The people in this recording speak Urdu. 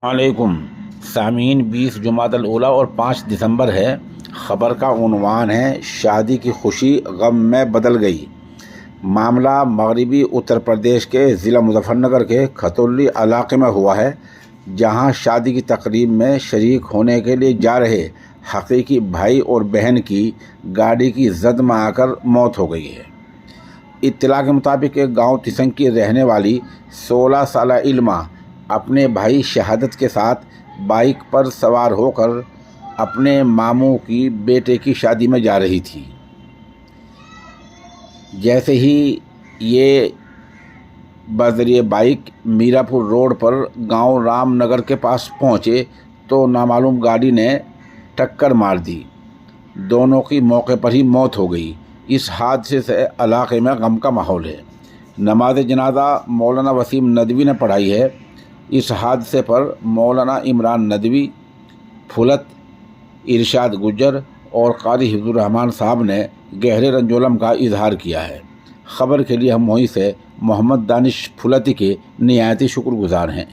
علیکم سامعین، 20 جمادی الاولیٰ اور 5 دسمبر ہے۔ خبر کا عنوان ہے شادی کی خوشی غم میں بدل گئی۔ معاملہ مغربی اتر پردیش کے ضلع مظفر نگر کے کھتولی علاقے میں ہوا ہے، جہاں شادی کی تقریب میں شریک ہونے کے لیے جا رہے حقیقی بھائی اور بہن کی گاڑی کی زد میں آ کر موت ہو گئی ہے۔ اطلاع کے مطابق ایک گاؤں تسنگ کی رہنے والی 16 سالہ علمہ اپنے بھائی شہادت کے ساتھ بائیک پر سوار ہو کر اپنے ماموں کی بیٹے کی شادی میں جا رہی تھی۔ جیسے ہی یہ بذریعہ بائیک میراپور روڈ پر گاؤں رام نگر کے پاس پہنچے تو نامعلوم گاڑی نے ٹکر مار دی۔ دونوں کی موقع پر ہی موت ہو گئی۔ اس حادثے سے علاقے میں غم کا ماحول ہے۔ نماز جنازہ مولانا وسیم ندوی نے پڑھائی ہے۔ اس حادثے پر مولانا عمران ندوی، پھلت ارشاد گجر اور قاری حفظ الرحمان صاحب نے گہرے رنج و الم کا اظہار کیا ہے۔ خبر کے لیے ہم وہیں سے محمد دانش پھلتی کے نہایت شکر گزار ہیں۔